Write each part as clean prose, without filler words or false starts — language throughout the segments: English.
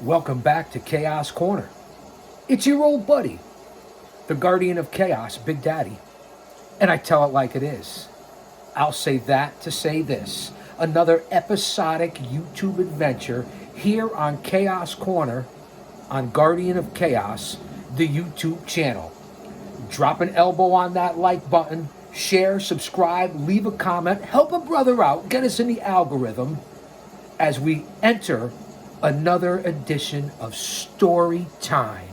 Welcome back to Chaos Corner. It's your old buddy, the guardian of chaos, Big Daddy. And I tell it like it is. I'll say that to say this. Another episodic YouTube adventure here on Chaos Corner on Guardian of Chaos, the YouTube channel. Drop an elbow on that like button, share, subscribe, leave a comment, help a brother out, get us in the algorithm as we enter another edition of Story Time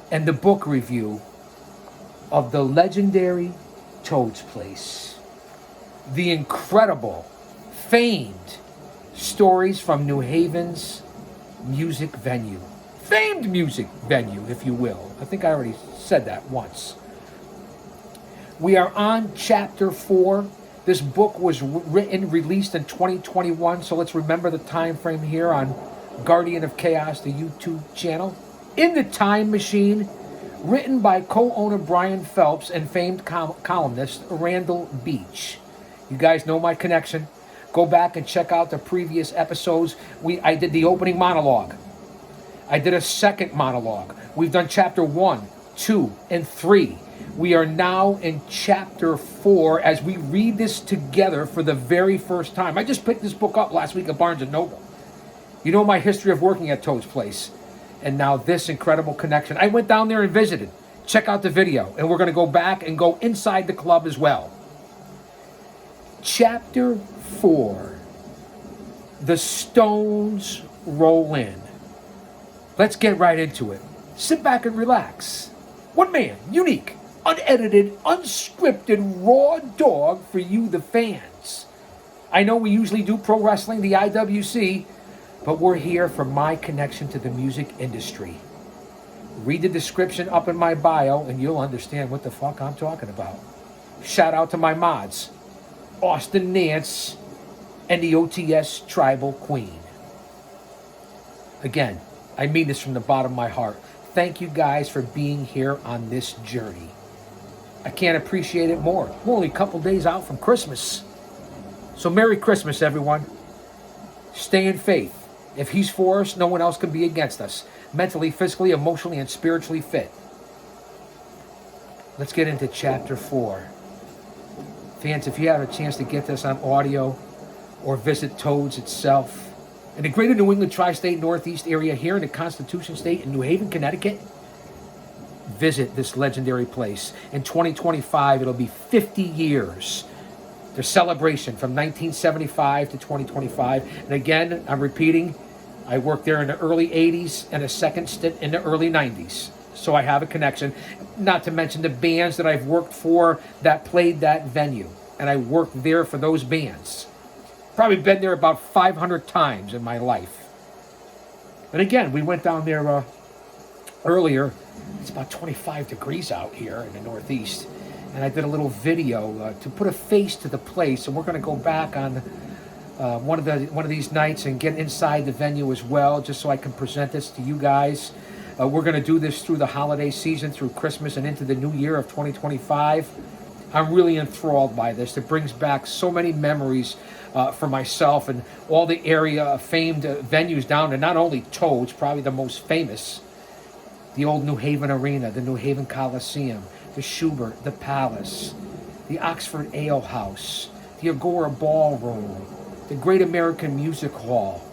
and the book review of the legendary Toad's Place. The incredible, famed stories from New Haven's music venue. Famed music venue, if you will. I think I already said that once. We are on Chapter 4. This book was released in 2021, so let's remember the time frame here on Guardian of Chaos, the YouTube channel. In the Time Machine, written by co-owner Brian Phelps and famed columnist Randall Beach. You guys know my connection. Go back and check out the previous episodes. I did the opening monologue. I did a second monologue. We've done Chapter 1, 2, and 3. We are now in Chapter 4 as we read this together for the very first time. I just picked this book up last week at Barnes & Noble. You know my history of working at Toad's Place. And now this incredible connection. I went down there and visited. Check out the video. And we're going to go back and go inside the club as well. Chapter 4. The Stones Roll In. Let's get right into it. Sit back and relax. One man, unique, unedited, unscripted, raw dog for you, the fans. I know we usually do pro wrestling, the IWC, but we're here for my connection to the music industry. Read the description up in my bio and you'll understand what the fuck I'm talking about. Shout out to my mods, Austin Nance and the OTS Tribal Queen. Again, I mean this from the bottom of my heart. Thank you guys for being here on this journey. I can't appreciate it more. We're only a couple days out from Christmas. So Merry Christmas, everyone. Stay in faith. If he's for us, no one else can be against us. Mentally, physically, emotionally, and spiritually fit. Let's get into Chapter 4. Fans, if you have a chance to get this on audio or visit Toad's itself, in the greater New England tri-state northeast area here in the Constitution State in New Haven, Connecticut, visit this legendary place. In 2025, it'll be 50 years. Their celebration from 1975 to 2025. And again, I'm repeating, I worked there in the early 80s and a second stint in the early 90s. So I have a connection. Not to mention the bands that I've worked for that played that venue. And I worked there for those bands. Probably been there about 500 times in my life. And again, we went down there earlier. It's about 25 degrees out here in the Northeast. And I did a little video to put a face to the place. And we're going to go back on one of these nights and get inside the venue as well, just so I can present this to you guys. We're going to do this through the holiday season, through Christmas and into the new year of 2025. I'm really enthralled by this. It brings back so many memories for myself and all the area famed venues down there. Not only Toad's, probably the most famous, the old New Haven Arena, the New Haven Coliseum, the Schubert, the Palace, the Oxford Ale House, the Agora Ballroom, the Great American Music Hall,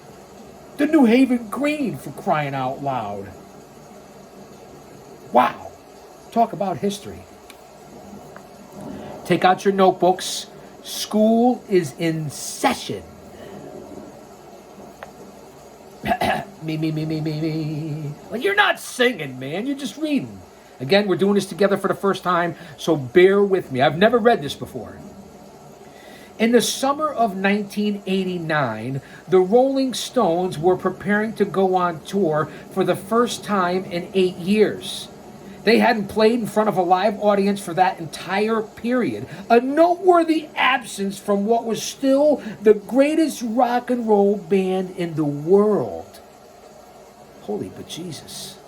the New Haven Green, for crying out loud. Wow. Talk about history. Take out your notebooks. School is in session. me. Well, you're not singing, man. You're just reading. Again, we're doing this together for the first time, so bear with me. I've never read this before. In the summer of 1989, the Rolling Stones were preparing to go on tour for the first time in 8 years. They hadn't played in front of a live audience for that entire period. A noteworthy absence from what was still the greatest rock and roll band in the world. Holy bejesus.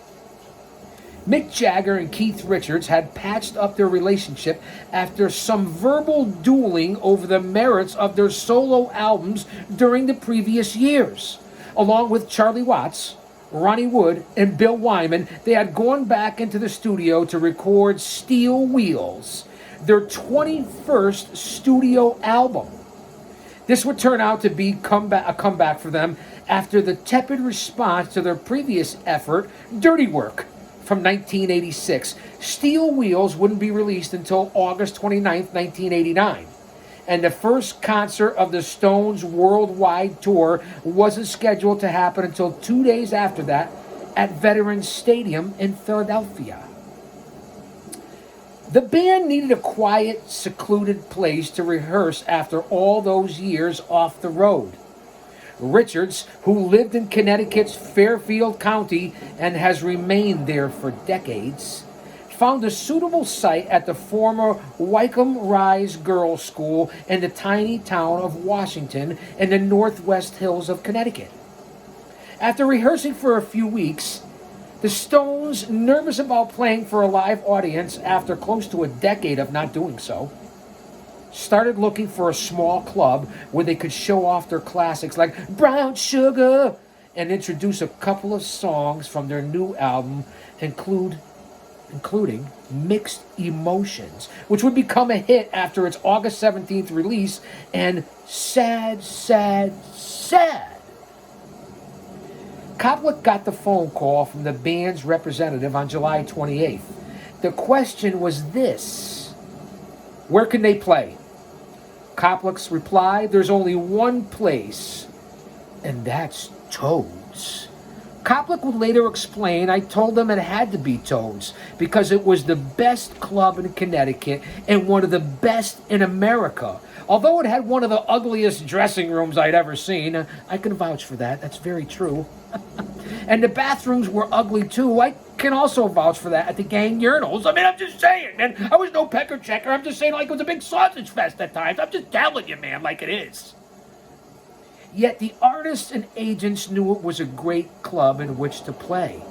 Mick Jagger and Keith Richards had patched up their relationship after some verbal dueling over the merits of their solo albums during the previous years. Along with Charlie Watts, Ronnie Wood, and Bill Wyman, they had gone back into the studio to record Steel Wheels, their 21st studio album. This would turn out to be a comeback for them after the tepid response to their previous effort, Dirty Work, from 1986. Steel Wheels wouldn't be released until August 29th, 1989. And the first concert of the Stones' worldwide tour wasn't scheduled to happen until 2 days after that at Veterans Stadium in Philadelphia. The band needed a quiet, secluded place to rehearse after all those years off the road. Richards, who lived in Connecticut's Fairfield County and has remained there for decades, found a suitable site at the former Wycombe Rise Girls' School in the tiny town of Washington in the northwest hills of Connecticut. After rehearsing for a few weeks, the Stones, nervous about playing for a live audience after close to a decade of not doing so, started looking for a small club where they could show off their classics like Brown Sugar and introduce a couple of songs from their new album, including Mixed Emotions, which would become a hit after its August 17th release, and Sad, Sad, Sad. Koplik got the phone call from the band's representative on July 28th. The question was this: where can they play? Koplik's reply: there's only one place, and that's Toad's. Koplik would later explain, I told them it had to be Toad's because it was the best club in Connecticut and one of the best in America. Although it had one of the ugliest dressing rooms I'd ever seen, I can vouch for that. That's very true. And the bathrooms were ugly too. I can also vouch for that at the gang urinals. I mean, I'm just saying, man. I was no pecker checker. I'm just saying like it was a big sausage fest at times. I'm just telling you, man, like it is. Yet the artists and agents knew it was a great club in which to play,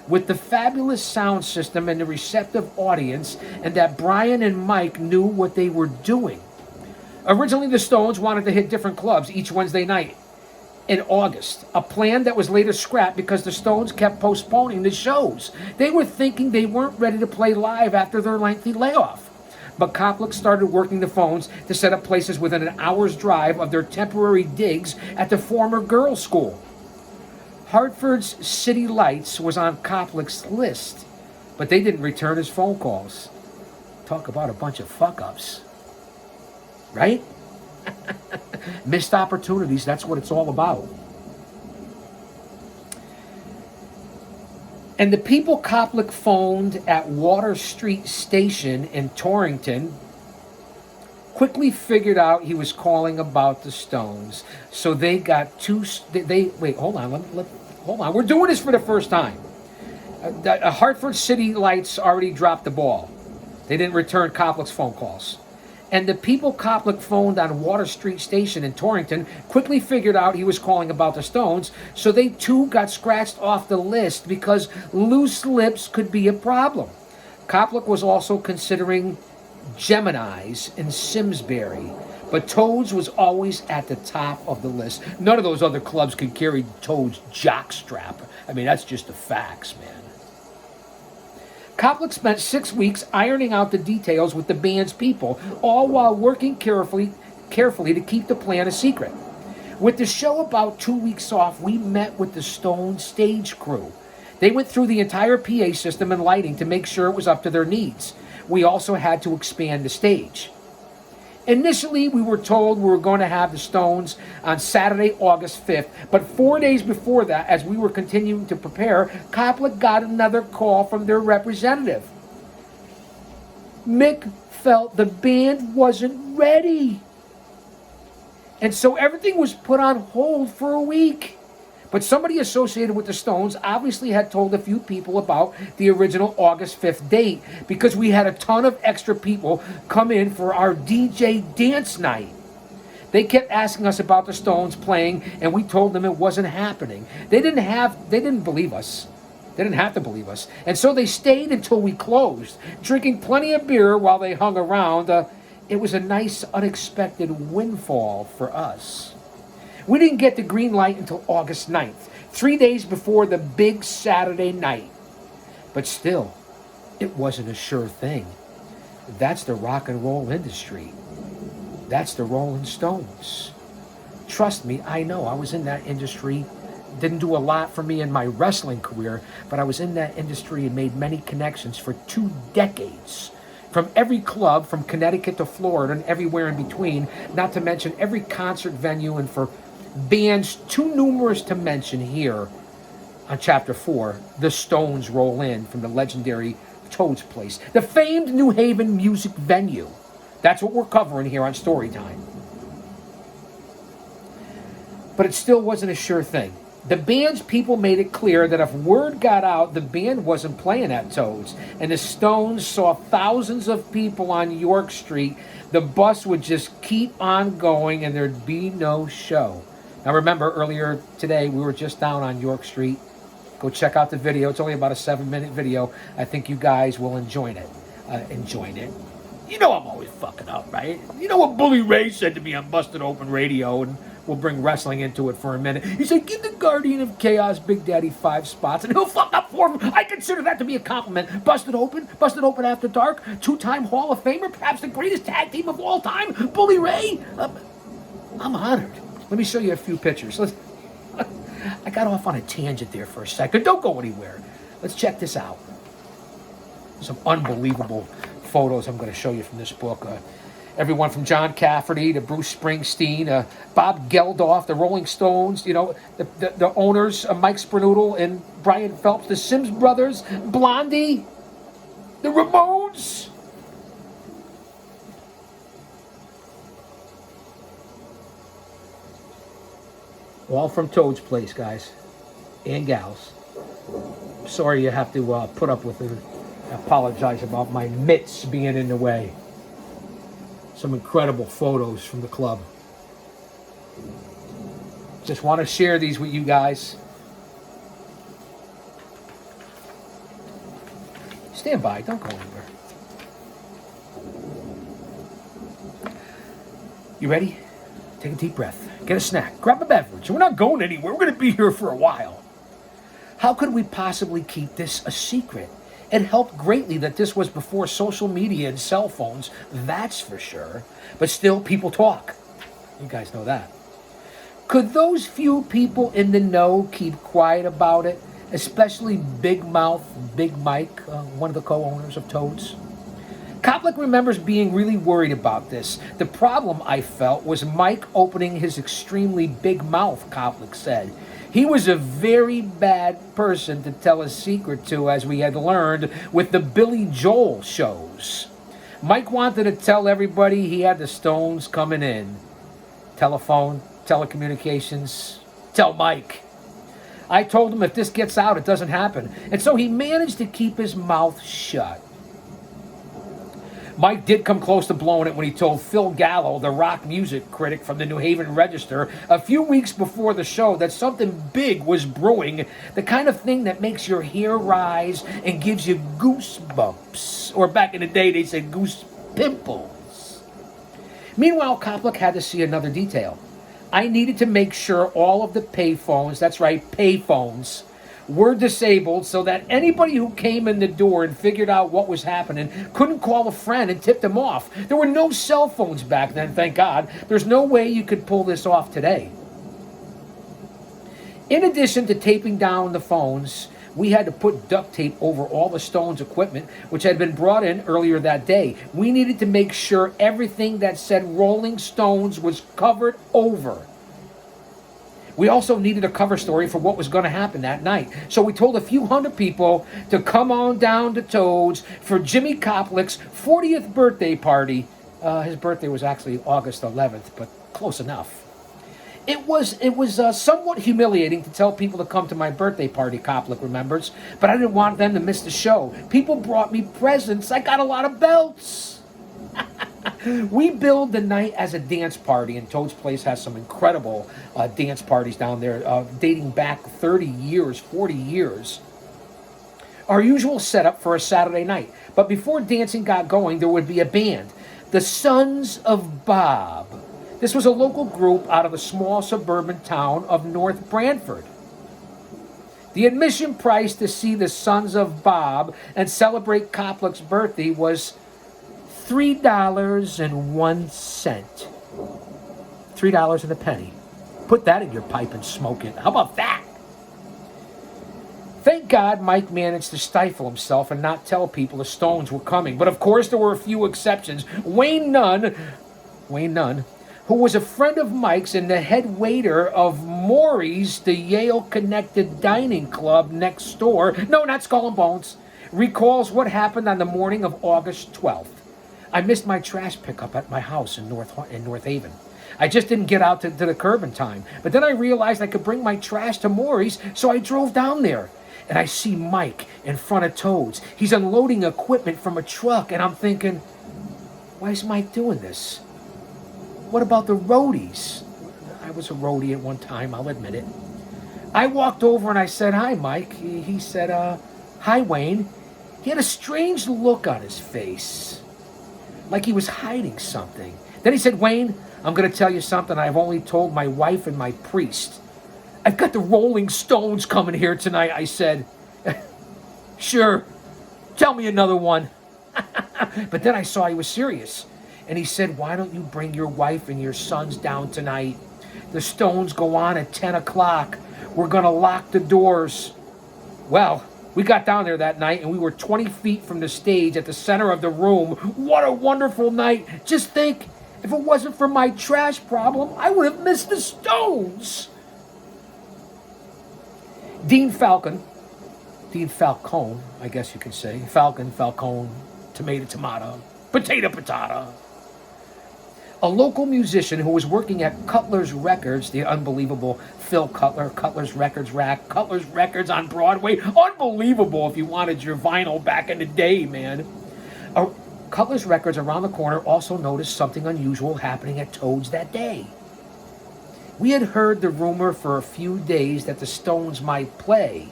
with the fabulous sound system and the receptive audience, and that Brian and Mike knew what they were doing. Originally, the Stones wanted to hit different clubs each Wednesday night in August, a plan that was later scrapped because the Stones kept postponing the shows. They were thinking they weren't ready to play live after their lengthy layoff. But Koplik started working the phones to set up places within an hour's drive of their temporary digs at the former girls' school. Hartford's City Lights was on Koplik's list, but they didn't return his phone calls. Talk about a bunch of fuck-ups. Right? Missed opportunities, that's what it's all about. And the people Koplik phoned at Water Street Station in Torrington quickly figured out he was calling about the Stones. So they got wait, hold on, hold on. We're doing this for the first time. Hartford City Lights already dropped the ball. They didn't return Koplik's phone calls. And the people Koplik phoned on Water Street Station in Torrington quickly figured out he was calling about the Stones, so they too got scratched off the list because loose lips could be a problem. Koplik was also considering Gemini's in Simsbury, but Toad's was always at the top of the list. None of those other clubs could carry Toad's jockstrap. I mean, that's just the facts, man. Koplik spent 6 weeks ironing out the details with the band's people, all while working carefully to keep the plan a secret. With the show about 2 weeks off, we met with the Stone stage crew. They went through the entire PA system and lighting to make sure it was up to their needs. We also had to expand the stage. Initially, we were told we were going to have the Stones on Saturday, August 5th, but 4 days before that, as we were continuing to prepare, Koplik got another call from their representative. Mick felt the band wasn't ready. And so everything was put on hold for a week. But somebody associated with the Stones obviously had told a few people about the original August 5th date because we had a ton of extra people come in for our DJ dance night. They kept asking us about the Stones playing, and we told them it wasn't happening. They didn't believe us. They didn't have to believe us. And so they stayed until we closed, drinking plenty of beer while they hung around. It was a nice, unexpected windfall for us. We didn't get the green light until August 9th. 3 days before the big Saturday night. But still, it wasn't a sure thing. That's the rock and roll industry. That's the Rolling Stones. Trust me, I know. I was in that industry. Didn't do a lot for me in my wrestling career, but I was in that industry and made many connections for 2 decades. From every club, from Connecticut to Florida and everywhere in between, not to mention every concert venue, and for bands too numerous to mention here on Chapter 4, the Stones roll in from the legendary Toad's Place, the famed New Haven music venue. That's what we're covering here on Storytime. But it still wasn't a sure thing. The band's people made it clear that if word got out, the band wasn't playing at Toad's, and the Stones saw thousands of people on York Street, the bus would just keep on going and there'd be no show. Now remember, earlier today, we were just down on York Street. Go check out the video. It's only about a 7-minute video. I think you guys will enjoy it. You know I'm always fucking up, right? You know what Bully Ray said to me on Busted Open Radio, and we'll bring wrestling into it for a minute. He said, give the Guardian of Chaos Big Daddy 5 spots, and he'll fuck up 4 of them. I consider that to be a compliment. Busted Open After Dark, 2-time Hall of Famer, perhaps the greatest tag team of all time, Bully Ray. I'm honored. Let me show you a few pictures. I got off on a tangent there for a second. Don't go anywhere. Let's check this out. Some unbelievable photos I'm going to show you from this book. Everyone from John Cafferty to Bruce Springsteen, Bob Geldof, the Rolling Stones, you know, the owners, Mike Spernoodle and Brian Phelps, the Sims Brothers, Blondie, the Ramones. All from Toad's Place, guys and gals. Sorry you have to put up with it. I apologize about my mitts being in the way. Some incredible photos from the club. Just want to share these with you guys. Stand by, don't go anywhere. You ready? Take a deep breath. Get a snack. Grab a beverage. We're not going anywhere. We're going to be here for a while. How could we possibly keep this a secret? It helped greatly that this was before social media and cell phones, that's for sure. But still, people talk. You guys know that. Could those few people in the know keep quiet about it? Especially Big Mouth, Big Mike, one of the co-owners of Toad's. Koplik remembers being really worried about this. The problem, I felt, was Mike opening his extremely big mouth, Koplik said. He was a very bad person to tell a secret to, as we had learned with the Billy Joel shows. Mike wanted to tell everybody he had the Stones coming in. Telephone, telecommunications, tell Mike. I told him if this gets out, it doesn't happen. And so he managed to keep his mouth shut. Mike did come close to blowing it when he told Phil Gallo, the rock music critic from the New Haven Register, a few weeks before the show that something big was brewing, the kind of thing that makes your hair rise and gives you goosebumps. Or back in the day, they said goose pimples. Meanwhile, Koplik had to see another detail. I needed to make sure all of the payphones, that's right, payphones, were disabled so that anybody who came in the door and figured out what was happening couldn't call a friend and tip them off. There were no cell phones back then, thank God. There's no way you could pull this off today. In addition to taping down the phones, we had to put duct tape over all the Stones equipment, which had been brought in earlier that day. We needed to make sure everything that said Rolling Stones was covered over. We also needed a cover story for what was going to happen that night. So we told a few hundred people to come on down to Toad's for Jimmy Koplik's 40th birthday party. His birthday was actually August 11th, but close enough. It was somewhat humiliating to tell people to come to my birthday party, Koplik remembers, but I didn't want them to miss the show. People brought me presents. I got a lot of belts. We billed the night as a dance party, and Toad's Place has some incredible dance parties down there, dating back 30 years, 40 years. Our usual setup for a Saturday night. But before dancing got going, there would be a band, the Sons of Bob. This was a local group out of the small suburban town of North Branford. The admission price to see the Sons of Bob and celebrate Koplik's birthday was $3.01. $3 and a penny. Put that in your pipe and smoke it. How about that? Thank God Mike managed to stifle himself and not tell people the Stones were coming. But of course there were a few exceptions. Wayne Nunn, who was a friend of Mike's and the head waiter of Maury's, the Yale-connected dining club next door, no, not Skull and Bones, recalls what happened on the morning of August 12th. I missed my trash pickup at my house in North Haven. I just didn't get out to the curb in time. But then I realized I could bring my trash to Maury's, so I drove down there. And I see Mike in front of Toad's. He's unloading equipment from a truck, and I'm thinking, why is Mike doing this? What about the roadies? I was a roadie at one time, I'll admit it. I walked over and I said, hi, Mike. He said, hi, Wayne. He had a strange look on his face, like he was hiding something. Then he said, Wayne, I'm going to tell you something I've only told my wife and my priest. I've got the Rolling Stones coming here tonight, I said. Sure, tell me another one. But then I saw he was serious. And he said, why don't you bring your wife and your sons down tonight? The Stones go on at 10 o'clock. We're going to lock the doors. Well, we got down there that night and we were 20 feet from the stage at the center of the room. What a wonderful night. Just think, if it wasn't for my trash problem, I would have missed the Stones. Dean Falcone, I guess you could say. Falcone, tomato, potato. A local musician who was working at Cutler's Records, the unbelievable Phil Cutler, Cutler's Records rack, Cutler's Records on Broadway. Unbelievable if you wanted your vinyl back in the day, man. Cutler's Records around the corner also noticed something unusual happening at Toad's that day. We had heard the rumor for a few days that the Stones might play,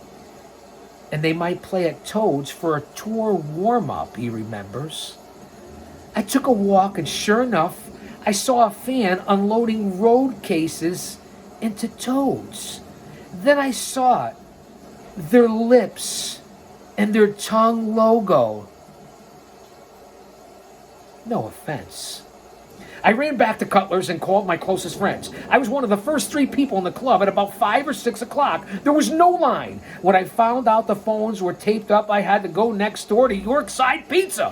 and they might play at Toad's for a tour warm-up, he remembers. I took a walk, and sure enough, I saw a fan unloading road cases into Toad's. Then I saw it, their lips and their tongue logo. No offense. I ran back to Cutler's and called my closest friends. I was one of the first 3 people in the club at about 5 or 6 o'clock. There was no line. When I found out the phones were taped up, I had to go next door to Yorkside Pizza,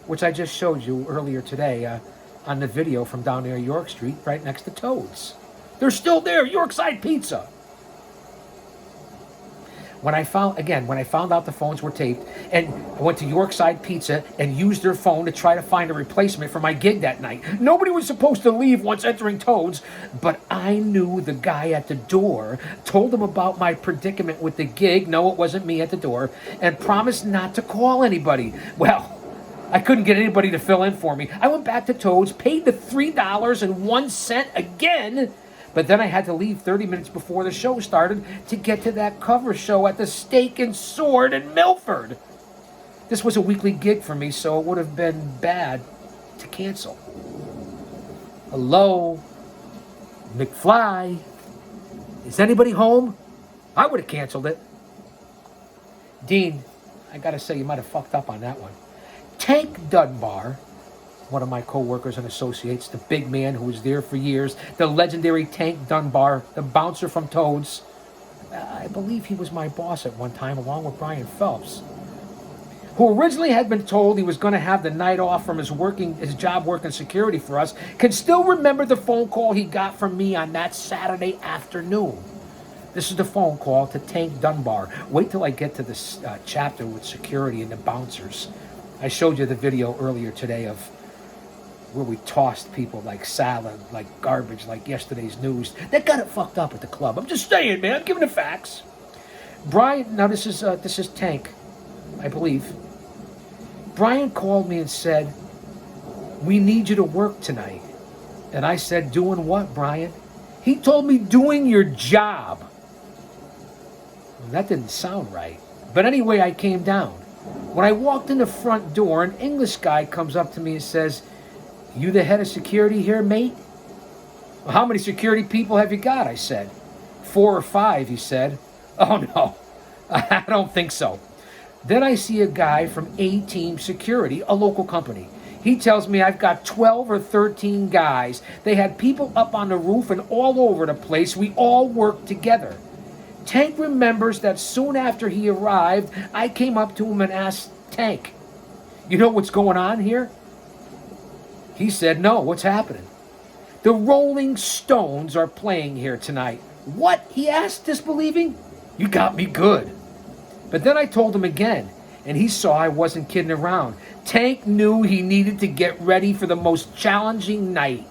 which I just showed you earlier today on the video from down near York Street, right next to Toad's. They're still there, Yorkside Pizza. When I found out the phones were taped, and I went to Yorkside Pizza and used their phone to try to find a replacement for my gig that night. Nobody was supposed to leave once entering Toad's, but I knew the guy at the door, told him about my predicament with the gig, no, it wasn't me at the door, and promised not to call anybody. Well, I couldn't get anybody to fill in for me. I went back to Toad's, paid the $3.01 again, but then I had to leave 30 minutes before the show started to get to that cover show at the Steak and Sword in Milford. This was a weekly gig for me, so it would have been bad to cancel. Hello? McFly? Is anybody home? I would have canceled it. Dean, I gotta say, you might have fucked up on that one. Tank Dunbar, one of my co-workers and associates, the big man who was there for years, the legendary Tank Dunbar, the bouncer from Toad's. I believe he was my boss at one time, along with Brian Phelps, who originally had been told he was going to have the night off from his job working security for us, can still remember the phone call he got from me on that Saturday afternoon. This is the phone call to Tank Dunbar. Wait till I get to this chapter with security and the bouncers. I showed you the video earlier today of where we tossed people like salad, like garbage, like yesterday's news. That got it fucked up at the club. I'm just saying, man. I'm giving the facts. Brian, now this is Tank, I believe. Brian called me and said, "We need you to work tonight." And I said, "Doing what, Brian?" He told me, "Doing your job." Well, that didn't sound right. But anyway, I came down. When I walked in the front door, an English guy comes up to me and says, "You the head of security here, mate?" "Well, how many security people have you got?" I said. 4 or 5, he said. "Oh, no. I don't think so. Then I see a guy from A-Team Security, a local company. He tells me I've got 12 or 13 guys. They had people up on the roof and all over the place. We all worked together. Tank remembers that soon after he arrived, I came up to him and asked, Tank, you know what's going on here? He said, no, what's happening? The Rolling Stones are playing here tonight. What? He asked, disbelieving. You got me good. But then I told him again, and he saw I wasn't kidding around. Tank knew he needed to get ready for the most challenging night.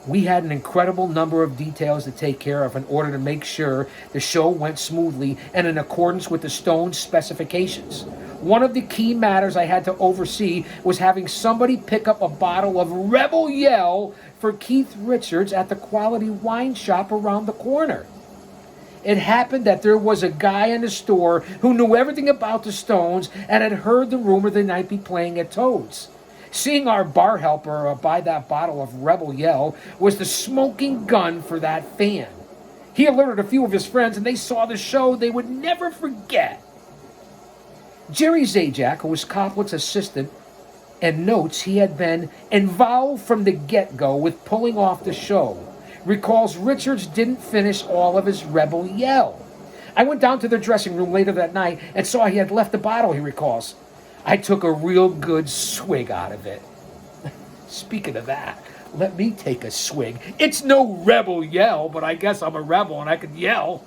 We had an incredible number of details to take care of in order to make sure the show went smoothly and in accordance with the Stones' specifications. One of the key matters I had to oversee was having somebody pick up a bottle of Rebel Yell for Keith Richards at the Quality Wine Shop around the corner. It happened that there was a guy in the store who knew everything about the Stones and had heard the rumor they might be playing at Toad's. Seeing our bar helper buy that bottle of Rebel Yell was the smoking gun for that fan. He alerted a few of his friends and they saw the show they would never forget. Jerry Zajac, who was Copland's assistant, and notes he had been involved from the get-go with pulling off the show, recalls Richards didn't finish all of his Rebel Yell. I went down to their dressing room later that night and saw he had left the bottle, he recalls. I took a real good swig out of it. Speaking of that, let me take a swig. It's no Rebel Yell, but I guess I'm a rebel and I can yell.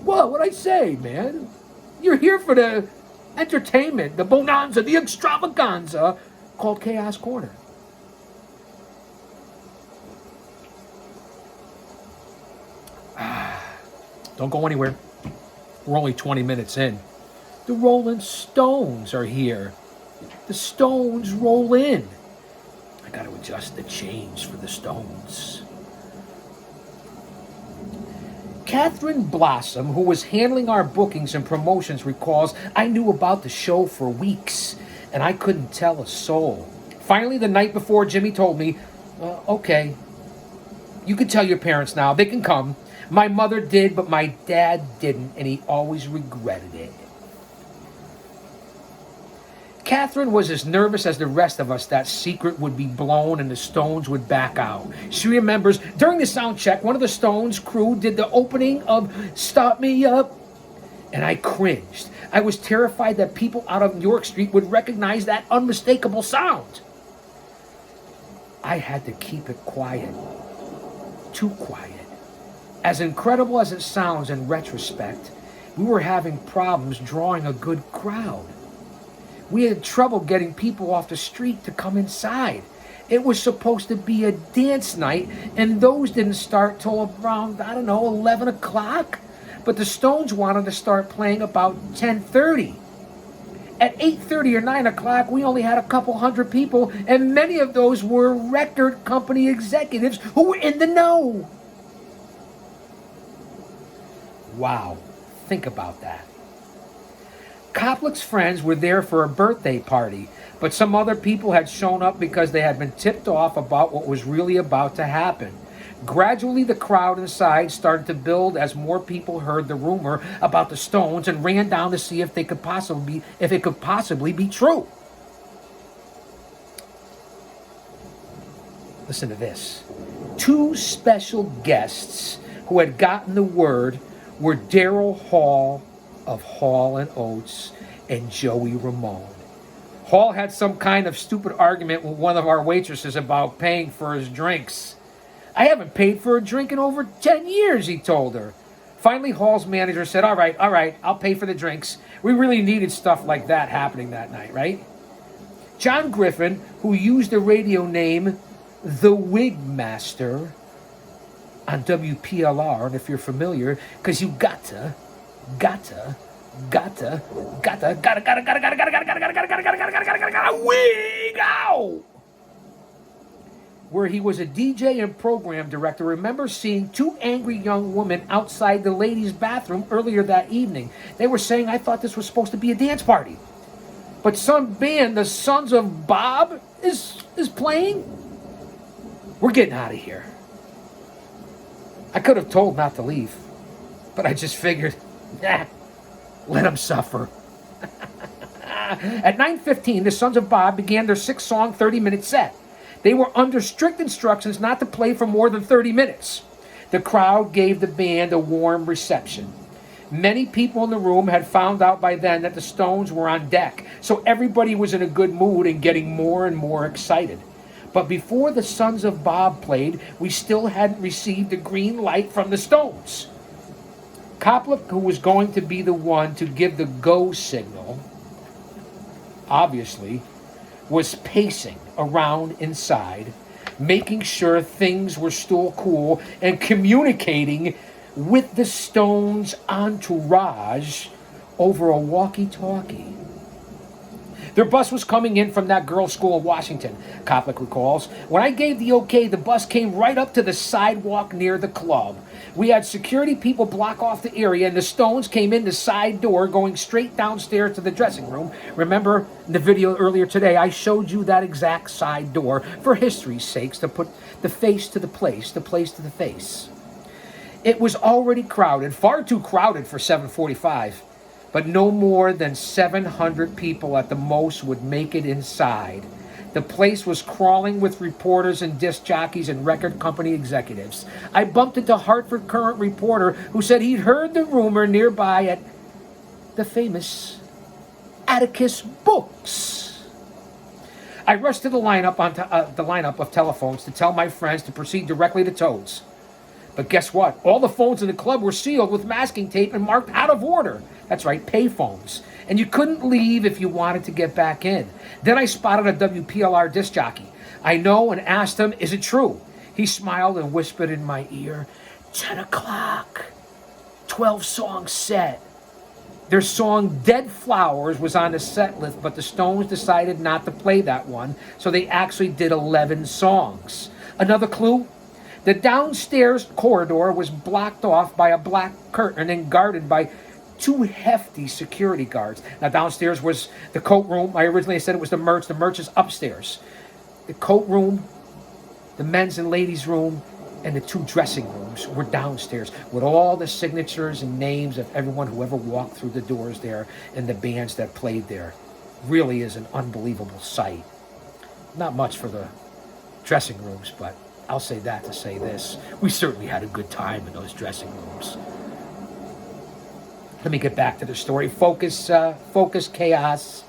Well, what'd I say, man? You're here for the entertainment, the bonanza, the extravaganza called Chaos Corner. Don't go anywhere. We're only 20 minutes in. The Rolling Stones are here. The Stones roll in. I got to adjust the change for the Stones. Catherine Blossom, who was handling our bookings and promotions, recalls I knew about the show for weeks, and I couldn't tell a soul. Finally, the night before, Jimmy told me, okay, you can tell your parents now. They can come. My mother did, but my dad didn't, and he always regretted it. Catherine was as nervous as the rest of us that secret would be blown and the Stones would back out. She remembers during the sound check, one of the Stones crew did the opening of Stop Me Up, and I cringed. I was terrified that people out of York Street would recognize that unmistakable sound. I had to keep it quiet. Too quiet. As incredible as it sounds in retrospect, we were having problems drawing a good crowd. We had trouble getting people off the street to come inside. It was supposed to be a dance night, and those didn't start till around, 11 o'clock. But the Stones wanted to start playing about 10:30. At 8:30 or 9 o'clock, we only had a couple hundred people, and many of those were record company executives who were in the know. Wow, think about that. Koplick's friends were there for a birthday party, but some other people had shown up because they had been tipped off about what was really about to happen. Gradually, the crowd inside started to build as more people heard the rumor about the Stones and ran down to see if it could possibly be true. Listen to this. Two special guests who had gotten the word were Daryl Hall of Hall and Oates and Joey Ramone. Hall had some kind of stupid argument with one of our waitresses about paying for his drinks. I haven't paid for a drink in over 10 years, he told her. Finally, Hall's manager said, all right, I'll pay for the drinks. We really needed stuff like that happening that night, right? John Griffin, who used the radio name The Wig Master on WPLR, and if you're familiar, because you gotta wig out. Where he was a DJ and program director, remember seeing two angry young women outside the ladies' bathroom earlier that evening. They were saying, I thought this was supposed to be a dance party. But some band, the Sons of Bob, is playing? We're getting out of here. I could have told not to leave. But I just figured, let them suffer. At 9:15, the Sons of Bob began their 6-song, 30-minute set. They were under strict instructions not to play for more than 30 minutes. The crowd gave the band a warm reception. Many people in the room had found out by then that the Stones were on deck, so everybody was in a good mood and getting more and more excited. But before the Sons of Bob played, we still hadn't received the green light from the Stones. Koplik, who was going to be the one to give the go signal, obviously, was pacing around inside, making sure things were still cool and communicating with the Stones' entourage over a walkie-talkie. Their bus was coming in from that girls' school in Washington, Koplik recalls. When I gave the okay, the bus came right up to the sidewalk near the club. We had security people block off the area, and the Stones came in the side door, going straight downstairs to the dressing room. Remember in the video earlier today, I showed you that exact side door for history's sakes, to put the face to the place to the face. It was already crowded, far too crowded for 7:45, but no more than 700 people at the most would make it inside. The place was crawling with reporters and disc jockeys and record company executives. I bumped into Hartford Courant reporter who said he'd heard the rumor nearby at the famous Atticus Books. I rushed to the lineup of telephones to tell my friends to proceed directly to Toad's. But guess what? All the phones in the club were sealed with masking tape and marked out of order. That's right, pay phones. And you couldn't leave if you wanted to get back in. Then I spotted a WPLR disc jockey I know and asked him, is it true? He smiled and whispered in my ear, 10 o'clock, 12-song set. Their song Dead Flowers was on the set list, but the Stones decided not to play that one, so they actually did 11 songs. Another clue? The downstairs corridor was blocked off by a black curtain and guarded by 2 hefty security guards. Now, downstairs was the coat room. I originally said it was the merch. The merch is upstairs. The coat room, the men's and ladies' room, and the 2 dressing rooms were downstairs with all the signatures and names of everyone who ever walked through the doors there and the bands that played there. Really is an unbelievable sight. Not much for the dressing rooms, but I'll say that to say this. We certainly had a good time in those dressing rooms. Let me get back to the story. Focus, chaos.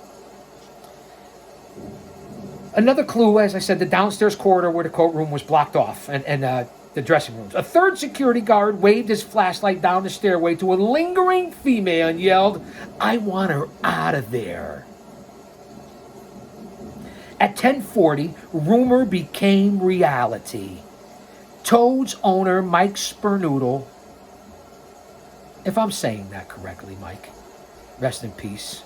Another clue, as I said, the downstairs corridor where the coat room was blocked off and the dressing rooms. A third security guard waved his flashlight down the stairway to a lingering female and yelled, I want her out of there. At 10:40, rumor became reality. Toad's owner, Mike Spernoodle, if I'm saying that correctly, Mike, rest in peace,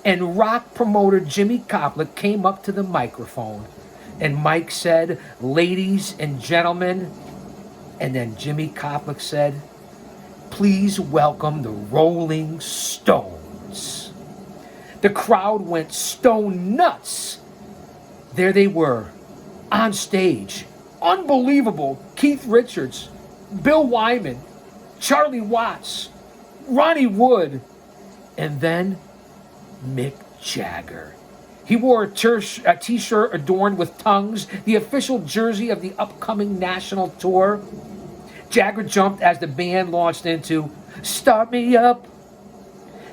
and rock promoter Jimmy Koplik came up to the microphone, and Mike said, ladies and gentlemen, and then Jimmy Koplik said, please welcome the Rolling Stones. The crowd went stone nuts. There they were, on stage. Unbelievable. Keith Richards, Bill Wyman, Charlie Watts, Ronnie Wood, and then Mick Jagger. He wore a t-shirt adorned with tongues, the official jersey of the upcoming national tour. Jagger jumped as the band launched into Start Me Up.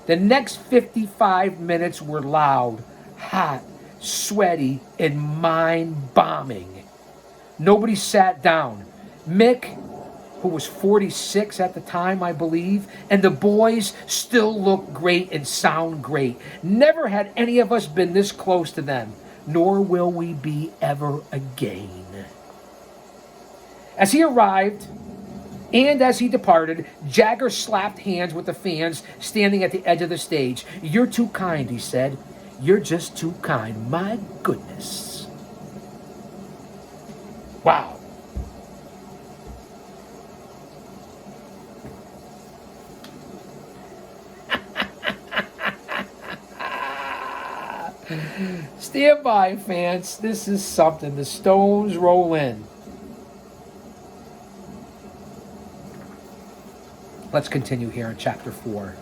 The next 55 minutes were loud, hot, sweaty, and mind-bombing. Nobody sat down. Mick, who was 46 at the time, I believe, and the boys still look great and sound great. Never had any of us been this close to them, nor will we be ever again. As he arrived, and as he departed, Jagger slapped hands with the fans standing at the edge of the stage. You're too kind, he said. You're just too kind. My goodness. Wow. Stand by, fans. This is something. The Stones roll in. Let's continue here in chapter 4.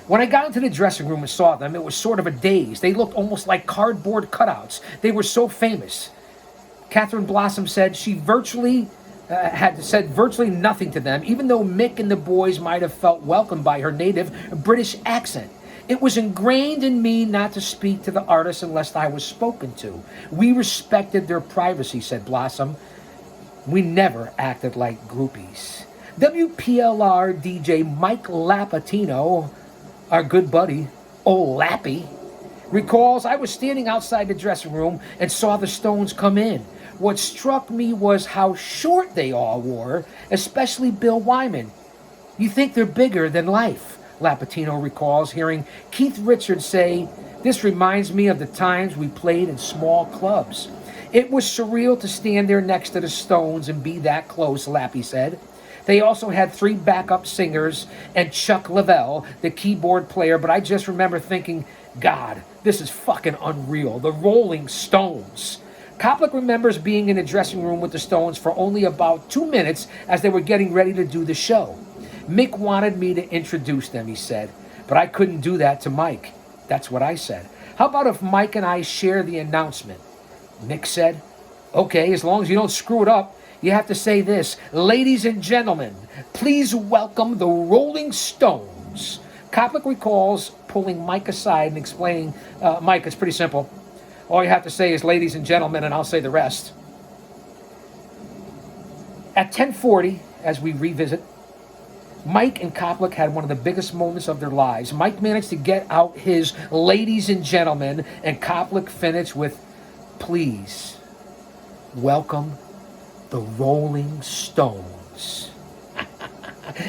When I got into the dressing room and saw them, it was sort of a daze. They looked almost like cardboard cutouts. They were so famous. Catherine Blossom said she had said virtually nothing to them, even though Mick and the boys might have felt welcomed by her native British accent. It was ingrained in me not to speak to the artists unless I was spoken to. We respected their privacy, said Blossom. We never acted like groupies. WPLR DJ Mike Lapatino, our good buddy, old Lappy, recalls, I was standing outside the dressing room and saw the Stones come in. What struck me was how short they all were, especially Bill Wyman. You think they're bigger than life, Lapatino recalls, hearing Keith Richards say, this reminds me of the times we played in small clubs. It was surreal to stand there next to the Stones and be that close, Lappy said. They also had 3 backup singers and Chuck Leavell, the keyboard player, but I just remember thinking, God, this is fucking unreal. The Rolling Stones. Koplik remembers being in the dressing room with the Stones for only about 2 minutes as they were getting ready to do the show. Mick wanted me to introduce them, he said, but I couldn't do that to Mike. That's what I said. How about if Mike and I share the announcement? Mick said, okay, as long as you don't screw it up. You have to say this, ladies and gentlemen, please welcome the Rolling Stones. Koplik recalls pulling Mike aside and explaining, Mike, it's pretty simple. All you have to say is ladies and gentlemen, and I'll say the rest. At 10:40, as we revisit, Mike and Koplik had one of the biggest moments of their lives. Mike managed to get out his ladies and gentlemen, and Koplik finished with, please welcome the Rolling Stones.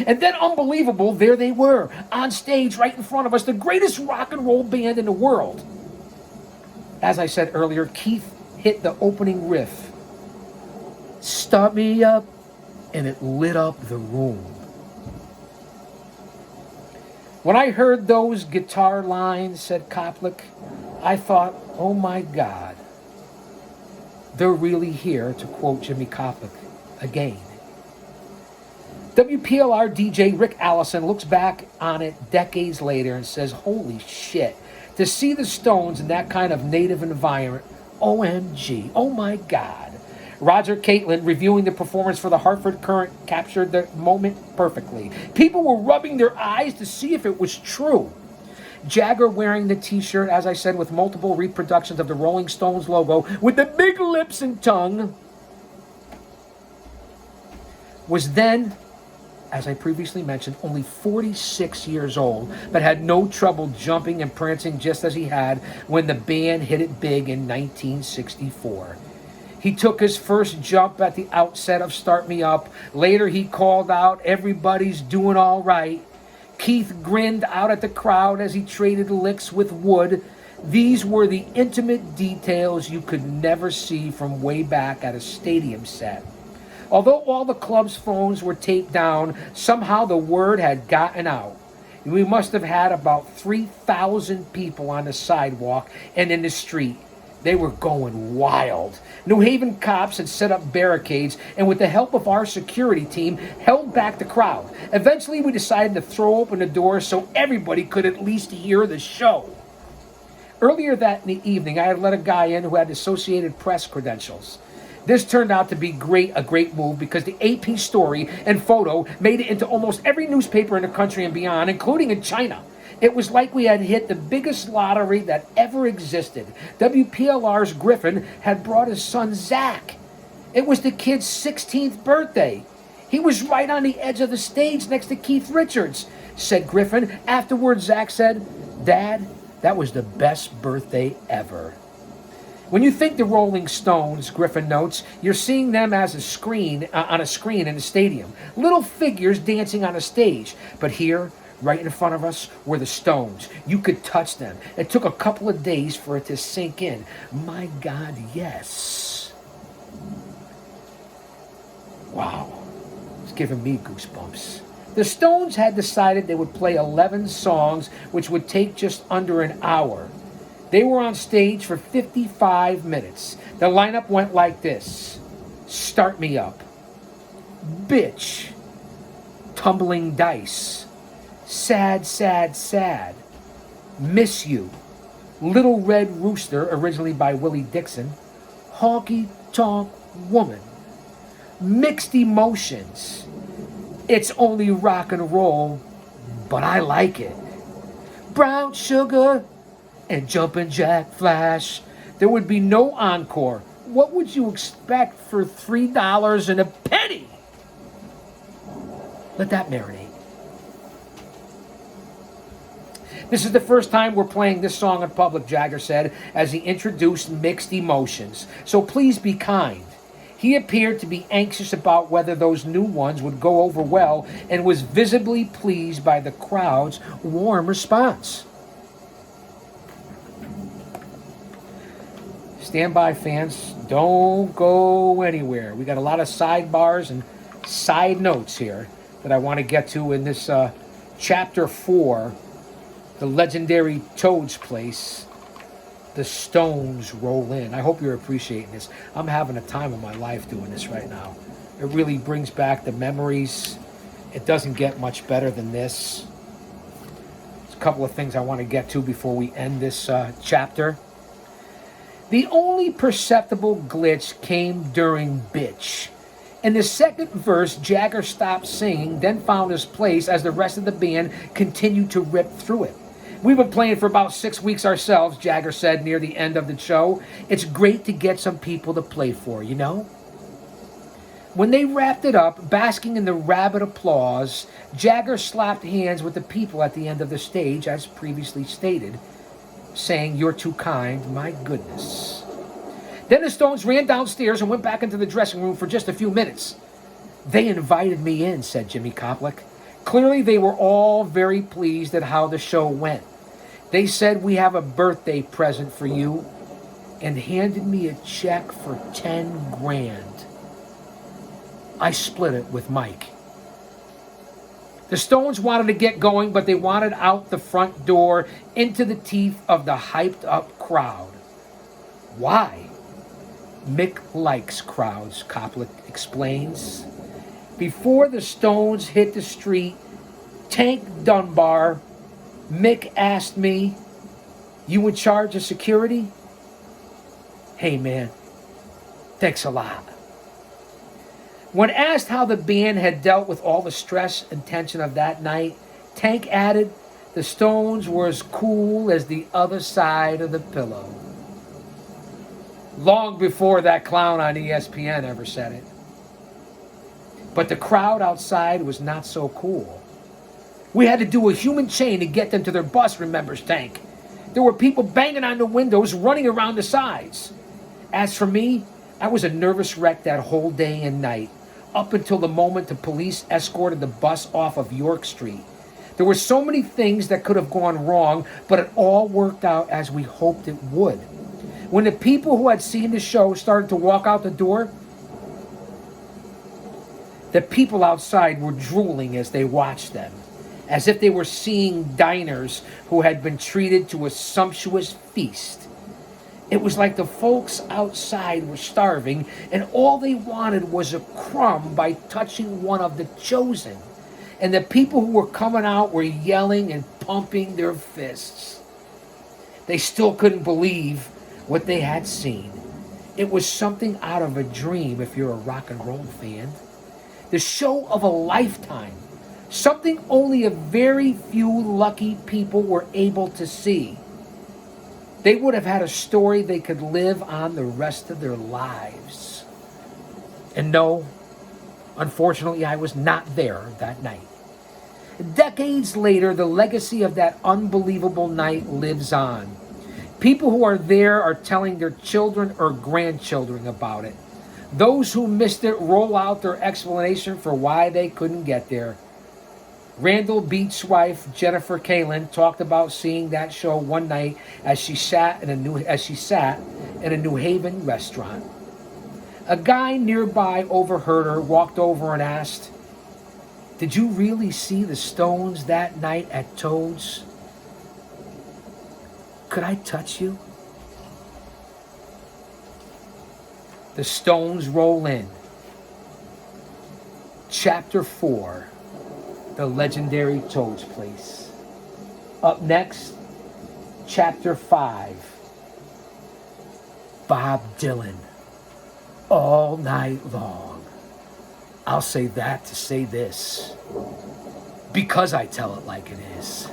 And then, unbelievable, there they were, on stage right in front of us, the greatest rock and roll band in the world. As I said earlier, Keith hit the opening riff. Start me up, and it lit up the room. When I heard those guitar lines, said Koplik, I thought, oh my God, they're really here, to quote Jimmy Koplik again. WPLR DJ Rick Allison looks back on it decades later and says, holy shit, to see the Stones in that kind of native environment, OMG, oh my God. Roger Caitlin, reviewing the performance for the Hartford Courant, captured the moment perfectly. People were rubbing their eyes to see if it was true. Jagger wearing the t-shirt, as I said, with multiple reproductions of the Rolling Stones logo, with the big lips and tongue, was then, as I previously mentioned, only 46 years old, but had no trouble jumping and prancing just as he had when the band hit it big in 1964. He took his first jump at the outset of Start Me Up. Later he called out, everybody's doing all right. Keith grinned out at the crowd as he traded licks with Wood. These were the intimate details you could never see from way back at a stadium set. Although all the club's phones were taped down, somehow the word had gotten out. We must have had about 3,000 people on the sidewalk and in the street. They were going wild. New Haven cops had set up barricades and with the help of our security team held back the crowd. Eventually we decided to throw open the doors so everybody could at least hear the show. Earlier that evening I had let a guy in who had Associated Press credentials. This turned out to be a great move because the AP story and photo made it into almost every newspaper in the country and beyond, including in China. It was like we had hit the biggest lottery that ever existed. WPLR's Griffin had brought his son Zach. It was the kid's 16th birthday. He was right on the edge of the stage next to Keith Richards, said Griffin. Afterwards, Zach said, Dad, that was the best birthday ever. When you think the Rolling Stones, Griffin notes, you're seeing them as on a screen in the stadium. Little figures dancing on a stage. But here, right in front of us, were the Stones. You could touch them. It took a couple of days for it to sink in. My God, yes. Wow. It's giving me goosebumps. The Stones had decided they would play 11 songs, which would take just under an hour. They were on stage for 55 minutes. The lineup went like this. Start Me Up. Bitch. Tumbling dice. Sad, sad, sad. Miss you. Little Red Rooster, originally by Willie Dixon. Honky Tonk Woman. Mixed emotions. It's only rock and roll, but I like it. Brown Sugar and Jumpin' Jack Flash. There would be no encore. What would you expect for $3 and a penny? Let that marinate. This is the first time we're playing this song in public, Jagger said, as he introduced Mixed Emotions. So please be kind. He appeared to be anxious about whether those new ones would go over well and was visibly pleased by the crowd's warm response. Stand by, fans. Don't go anywhere. We got a lot of sidebars and side notes here that I want to get to in this Chapter 4, the legendary Toad's Place. The Stones roll in. I hope you're appreciating this. I'm having a time of my life doing this right now. It really brings back the memories. It doesn't get much better than this. There's a couple of things I want to get to before we end this chapter. The only perceptible glitch came during Bitch. In the second verse, Jagger stopped singing, then found his place as the rest of the band continued to rip through it. We've been playing for about 6 weeks ourselves, Jagger said near the end of the show. It's great to get some people to play for, you know? When they wrapped it up, basking in the rabid applause, Jagger slapped hands with the people at the end of the stage, as previously stated, saying, "You're too kind, my goodness." Then the Stones ran downstairs and went back into the dressing room for just a few minutes. "They invited me in," said Jimmy Koplik. Clearly, they were all very pleased at how the show went. They said, "We have a birthday present for you," and handed me a check for 10 grand. I split it with Mike. The Stones wanted to get going, but they wanted out the front door into the teeth of the hyped-up crowd. Why? Mick likes crowds, Koplik explains. Before the Stones hit the street, Tank Dunbar, Mick asked me, "You in charge of security?" "Hey man, thanks a lot." When asked how the band had dealt with all the stress and tension of that night, Tank added, "The Stones were as cool as the other side of the pillow." Long before that clown on ESPN ever said it. But the crowd outside was not so cool. "We had to do a human chain to get them to their bus," remembers Tank. "There were people banging on the windows, running around the sides. As for me, I was a nervous wreck that whole day and night, up until the moment the police escorted the bus off of York Street. There were so many things that could have gone wrong, but it all worked out as we hoped it would. When the people who had seen the show started to walk out the door, the people outside were drooling as they watched them, as if they were seeing diners who had been treated to a sumptuous feast. It was like the folks outside were starving, and all they wanted was a crumb by touching one of the chosen. And the people who were coming out were yelling and pumping their fists. They still couldn't believe what they had seen. It was something out of a dream if you're a rock and roll fan. The show of a lifetime. Something only a very few lucky people were able to see. They would have had a story they could live on the rest of their lives. And no, unfortunately, I was not there that night. Decades later, the legacy of that unbelievable night lives on. People who are there are telling their children or grandchildren about it. Those who missed it roll out their explanation for why they couldn't get there. Randall Beach's wife, Jennifer Kalin, talked about seeing that show one night as she sat in a New Haven restaurant. A guy nearby overheard her, walked over and asked, "Did you really see the Stones that night at Toad's? Could I touch you?" The Stones roll in. Chapter 4. the legendary Toad's Place. Up next, Chapter 5, Bob Dylan, All Night Long. I'll say that to say this, because I tell it like it is.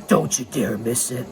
Don't you dare miss it.